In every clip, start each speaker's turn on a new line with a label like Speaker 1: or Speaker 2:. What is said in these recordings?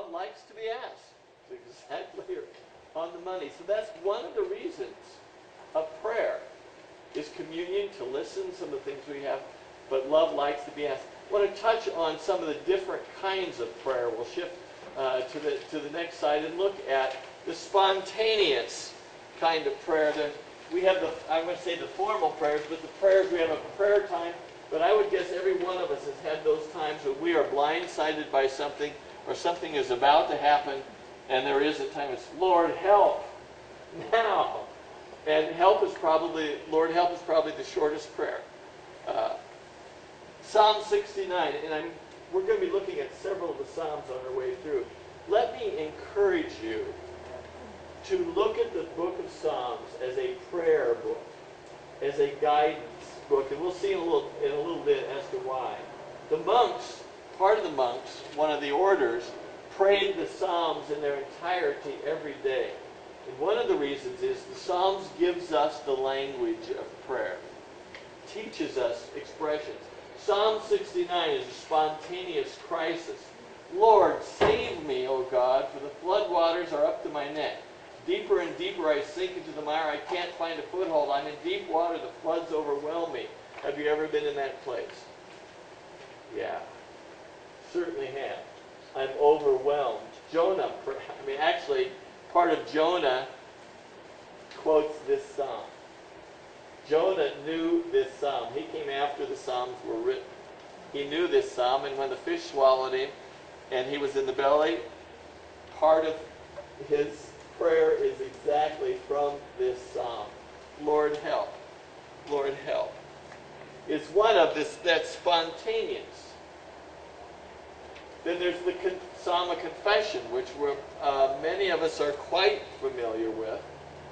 Speaker 1: love likes to be asked. It's exactly on the money. So that's one of the reasons of prayer, is communion, to listen, some of the things we have, but love likes to be asked. I want to touch on some of the different kinds of prayer. We'll shift to the next slide and look at the spontaneous kind of prayer. We have I'm going to say the formal prayers, but the prayers, we have a prayer time, but I would guess every one of us has had those times where we are blindsided by something, or something is about to happen, and there is a time it's, Lord, help now. And Lord, help is probably the shortest prayer. Psalm 69, and we're going to be looking at several of the Psalms on our way through. Let me encourage you to look at the book of Psalms as a prayer book, as a guidance book, and we'll see in a little bit as to why. The monks, part of the monks, one of the orders, prayed the Psalms in their entirety every day. And one of the reasons is the Psalms gives us the language of prayer, teaches us expressions. Psalm 69 is a spontaneous crisis. Lord, save me, O God, for the floodwaters are up to my neck. Deeper and deeper I sink into the mire. I can't find a foothold. I'm in deep water. The floods overwhelm me. Have you ever been in that place? Yeah, certainly have. I'm overwhelmed. Jonah, actually, part of Jonah quotes this psalm. Jonah knew this psalm. He came after the Psalms were written. He knew this psalm, and when the fish swallowed him and he was in the belly, part of his prayer is exactly from this psalm. Lord, help. Lord, help. It's one of this that's spontaneous. Then there's the Psalm of Confession, which many of us are quite familiar with.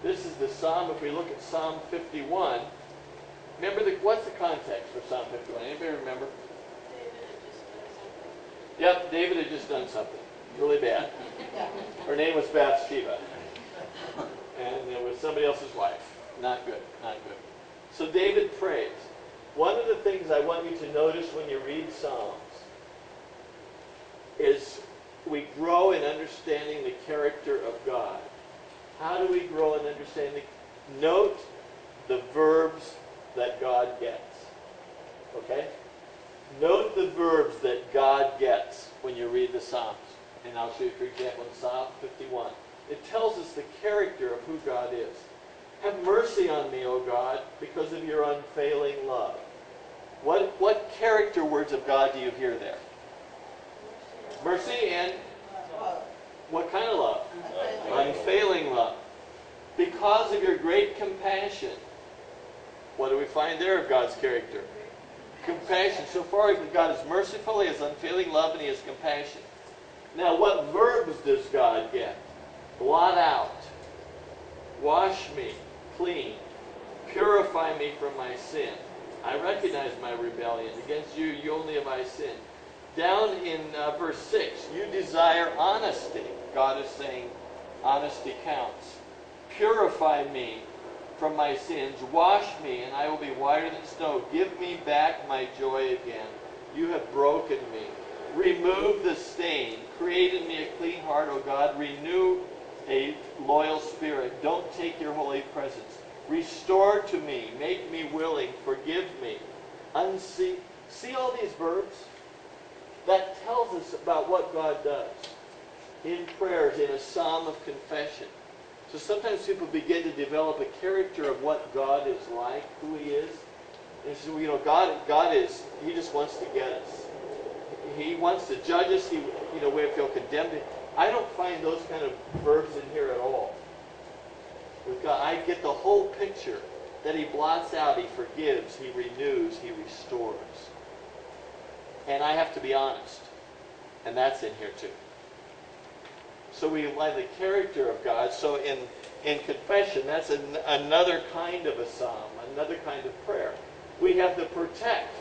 Speaker 1: This is the Psalm, if we look at Psalm 51, remember, what's the context for Psalm 51? Anybody remember? David had just done something really bad. Her name was Bathsheba. And it was somebody else's wife. Not good, not good. So David prays. One of the things I want you to notice when you read Psalms is we grow in understanding the character of God. How do we grow in understanding? Note the verbs that God gets. Okay? Note the verbs that God gets when you read the Psalms. And I'll show you, for example, in Psalm 51. It tells us the character of who God is. Have mercy on me, O God, because of your unfailing love. What character words of God do you hear there? Mercy and what kind of love? Unfailing love. Because of your great compassion. What do we find there of God's character? Compassion. So far as God is merciful, He has unfailing love, and He has compassion. Now, what verbs does God get? Blot out. Wash me clean. Purify me from my sin. I recognize my rebellion. Against you, you only have I sinned. Down in verse 6, you desire honesty. God is saying honesty counts. Purify me from my sins. Wash me, and I will be whiter than snow. Give me back my joy again. You have broken me. Remove the stain. Create in me a clean heart, O God. Renew a loyal spirit. Don't take your holy presence. Restore to me. Make me willing. Forgive me. See all these verbs? That tells us about what God does in prayers, in a psalm of confession. So sometimes people begin to develop a character of what God is like, who He is. And so, God is, He just wants to get us. He wants to judge us. We feel condemned. I don't find those kind of verbs in here at all. With God, I get the whole picture that He blots out, He forgives, He renews, He restores. And I have to be honest. And that's in here too. So we find the character of God. So in confession, that's another kind of a psalm, another kind of prayer. We have the protect,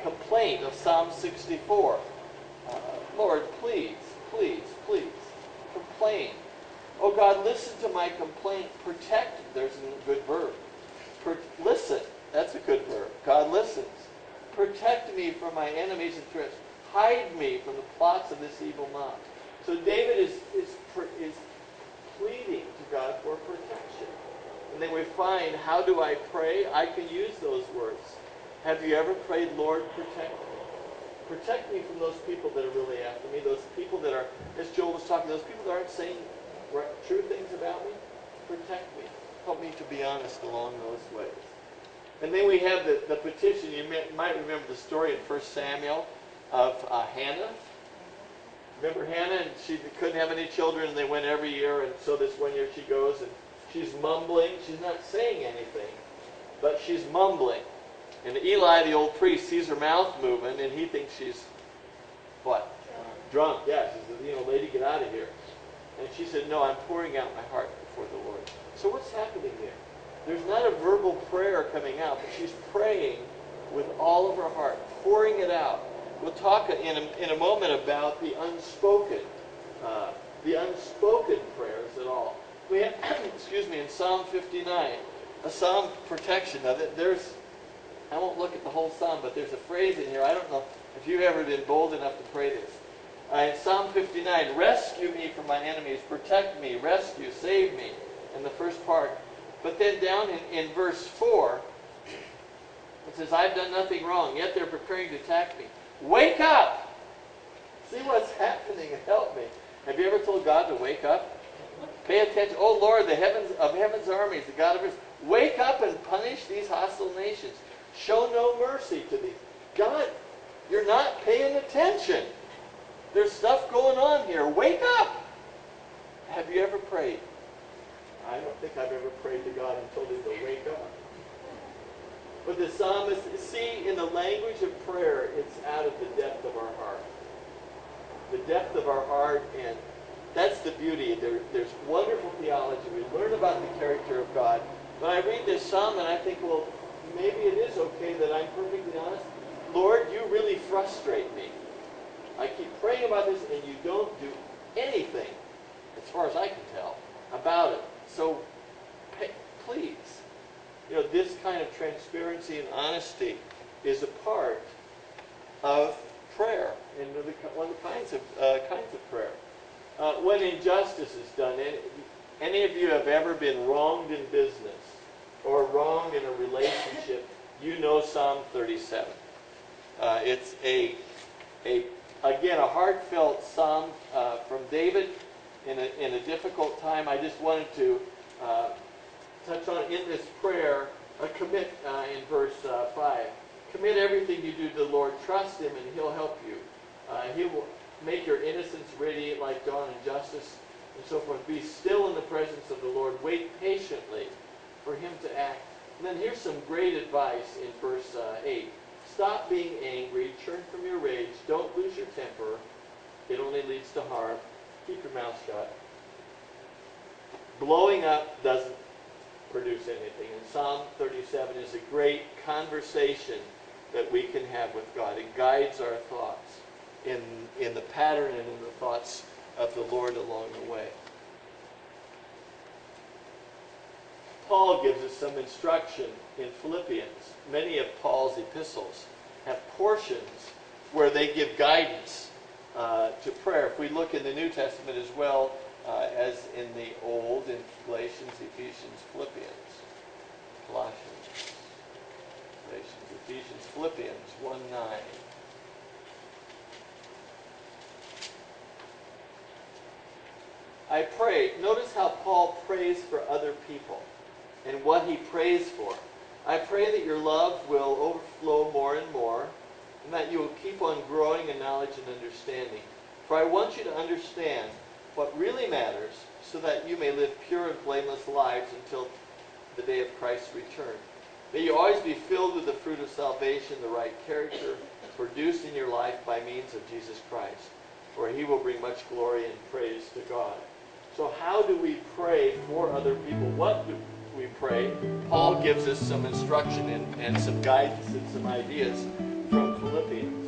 Speaker 1: complaint of Psalm 64. Lord, please, please, please, complain. Oh God, listen to my complaint. Protect, there's a good verb. Listen, that's a good verb. God listens. Protect me from my enemies and threats. Hide me from the plots of this evil mob. So David is pleading to God for protection. And then we find, how do I pray? I can use those words. Have you ever prayed, Lord, protect me? Protect me from those people that are really after me, those people that are, as Joel was talking, those people that aren't saying true things about me. Protect me. Help me to be honest along those ways. And then we have the petition. You might remember the story in 1 Samuel of Hannah. Remember Hannah? And she couldn't have any children, and they went every year. And so this one year she goes, and she's mumbling. She's not saying anything, but she's mumbling. And Eli, the old priest, sees her mouth moving, and he thinks she's, what? Drunk. Yeah. She says, lady, get out of here. And she said, no, I'm pouring out my heart before the Lord. So what's happening there? There's not a verbal prayer coming out, but she's praying with all of her heart, pouring it out. We'll talk in a moment about the unspoken prayers at all. We have, in Psalm 59, a psalm of protection. Now, I won't look at the whole psalm, but there's a phrase in here. I don't know if you've ever been bold enough to pray this. In Psalm 59, rescue me from my enemies, protect me, rescue, save me, in the first part. But then down in verse 4, it says, I've done nothing wrong, yet they're preparing to attack me. Wake up! See what's happening and help me. Have you ever told God to wake up? Pay attention. Oh Lord, the heaven's armies, the God of earth, wake up and punish these hostile nations. Show no mercy to these. God, you're not paying attention. There's stuff going on here. Wake up! Have you ever prayed? I don't think I've ever prayed to God and told him to wake up. But the psalmist, see, in the language of prayer, it's out of the depth of our heart. The depth of our heart, and that's the beauty. There's wonderful theology. We learn about the character of God. But I read this psalm and I think, well, maybe it is okay that I'm perfectly honest. Lord, you really frustrate me. I keep praying about this and you don't do anything, as far as I can tell, about it. So, please, this kind of transparency and honesty is a part of prayer, and one of the kinds of prayer. When injustice is done, any of you have ever been wronged in business or wronged in a relationship, you know Psalm 37. It's again a heartfelt psalm from David in a difficult time. I just wanted to touch on in this prayer a commit in verse 5. Commit everything you do to the Lord. Trust him and he'll help you. He will make your innocence radiate like dawn and justice and so forth. Be still in the presence of the Lord. Wait patiently for him to act. And then here's some great advice in verse 8. Stop being angry. Turn from your rage. Don't lose your temper. It only leads to harm. Keep your mouth shut. Blowing up doesn't produce anything. And Psalm 37 is a great conversation that we can have with God. It guides our thoughts in the pattern and in the thoughts of the Lord along the way. Paul gives us some instruction in Philippians. Many of Paul's epistles have portions where they give guidance to prayer. If we look in the New Testament as well as in the Old, in Galatians, Ephesians, Philippians, Colossians, Galatians, Ephesians, Philippians 1:9. I pray. Notice how Paul prays for other people and what he prays for. I pray that your love will overflow more and more, and that you will keep on growing in knowledge and understanding. For I want you to understand what really matters, so that you may live pure and blameless lives until the day of Christ's return. May you always be filled with the fruit of salvation, the right character, produced in your life by means of Jesus Christ, for he will bring much glory and praise to God. So how do we pray for other people? What do we pray? Paul gives us some instruction and some guidance and some ideas from Philippians.